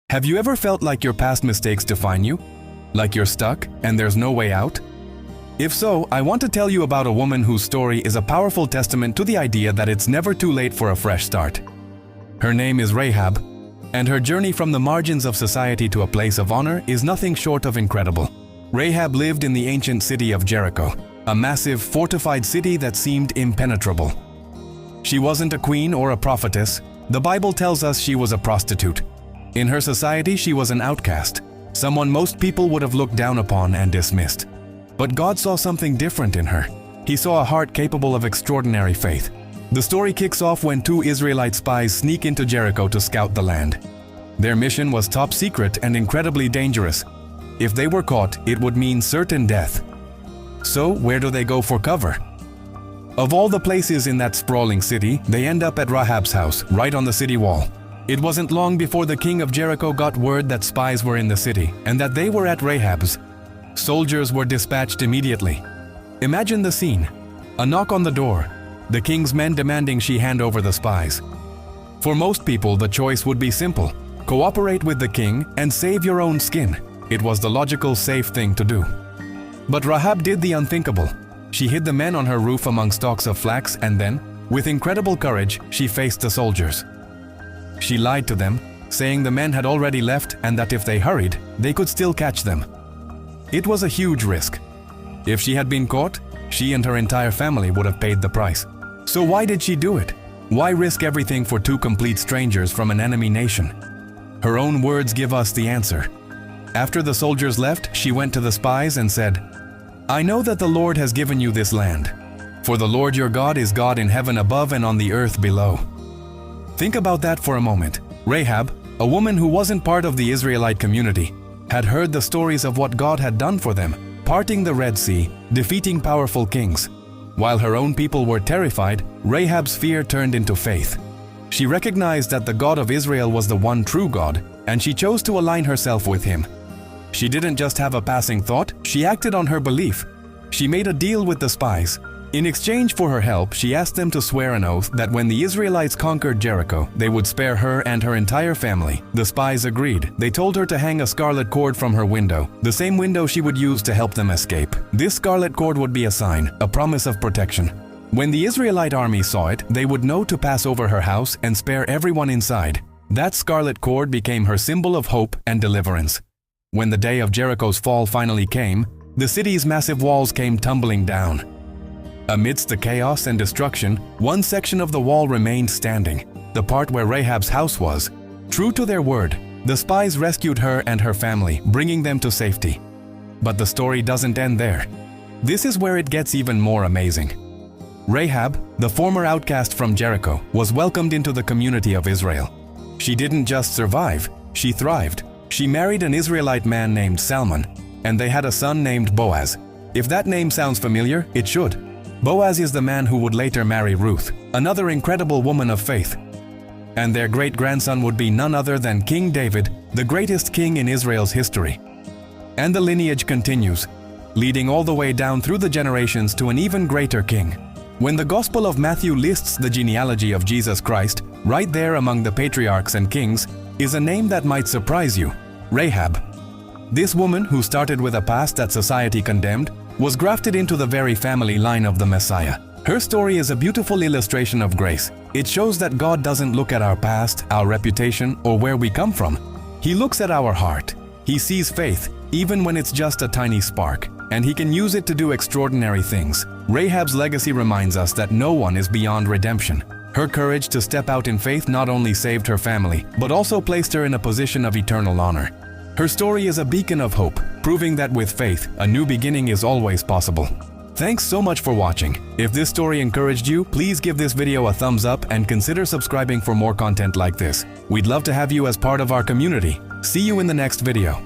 Have you ever felt like your past mistakes define you? Like you're stuck and there's no way out? If so, I want to tell you about a woman whose story is a powerful testament to the idea that it's never too late for a fresh start. Her name is Rehab, and her journey from the margins of society to a place of honor is nothing short of incredible. Rehab lived in the ancient city of Jericho, a massive, fortified city that seemed impenetrable. She wasn't a queen or a prophetess. The Bible tells us she was a prostitute. In her society, she was an outcast, someone most people would have looked down upon and dismissed. But God saw something different in her. He saw a heart capable of extraordinary faith. The story kicks off when two Israelite spies sneak into Jericho to scout the land. Their mission was top secret and incredibly dangerous. If they were caught, it would mean certain death. So, where do they go for cover? Of all the places in that sprawling city, they end up at Rahab's house, right on the city wall. It wasn't long before the king of Jericho got word that spies were in the city and that they were at Rahab's. Soldiers were dispatched immediately. Imagine the scene. A knock on the door, the king's men demanding she hand over the spies. For most people, the choice would be simple. Cooperate with the king and save your own skin. It was the logical, safe thing to do. But Rahab did the unthinkable. She hid the men on her roof among stalks of flax and then, with incredible courage, she faced the soldiers. She lied to them, saying the men had already left and that if they hurried, they could still catch them. It was a huge risk. If she had been caught, she and her entire family would have paid the price. So why did she do it? Why risk everything for two complete strangers from an enemy nation? Her own words give us the answer. After the soldiers left, she went to the spies and said, "I know that the Lord has given you this land. For the Lord your God is God in heaven above and on the earth below." Think about that for a moment. Rehab, a woman who wasn't part of the Israelite community, had heard the stories of what God had done for them, parting the Red Sea, defeating powerful kings. While her own people were terrified, Rahab's fear turned into faith. She recognized that the God of Israel was the one true God, and she chose to align herself with him. She didn't just have a passing thought, she acted on her belief. She made a deal with the spies. In exchange for her help, she asked them to swear an oath that when the Israelites conquered Jericho, they would spare her and her entire family. The spies agreed. They told her to hang a scarlet cord from her window, the same window she would use to help them escape. This scarlet cord would be a sign, a promise of protection. When the Israelite army saw it, they would know to pass over her house and spare everyone inside. That scarlet cord became her symbol of hope and deliverance. When the day of Jericho's fall finally came, the city's massive walls came tumbling down. Amidst the chaos and destruction, one section of the wall remained standing, the part where Rahab's house was. True to their word, the spies rescued her and her family, bringing them to safety. But the story doesn't end there. This is where it gets even more amazing. Rehab, the former outcast from Jericho, was welcomed into the community of Israel. She didn't just survive, she thrived. She married an Israelite man named Salmon, and they had a son named Boaz. If that name sounds familiar, it should. Boaz is the man who would later marry Ruth, another incredible woman of faith. And their great-grandson would be none other than King David, the greatest king in Israel's history. And the lineage continues, leading all the way down through the generations to an even greater king. When the Gospel of Matthew lists the genealogy of Jesus Christ, right there among the patriarchs and kings, is a name that might surprise you, Rehab. This woman, who started with a past that society condemned, was grafted into the very family line of the Messiah. Her story is a beautiful illustration of grace. It shows that God doesn't look at our past, our reputation, or where we come from. He looks at our heart. He sees faith, even when it's just a tiny spark, and He can use it to do extraordinary things. Rahab's legacy reminds us that no one is beyond redemption. Her courage to step out in faith not only saved her family, but also placed her in a position of eternal honor. Her story is a beacon of hope, proving that with faith, a new beginning is always possible. Thanks so much for watching. If this story encouraged you, please give this video a thumbs up and consider subscribing for more content like this. We'd love to have you as part of our community. See you in the next video.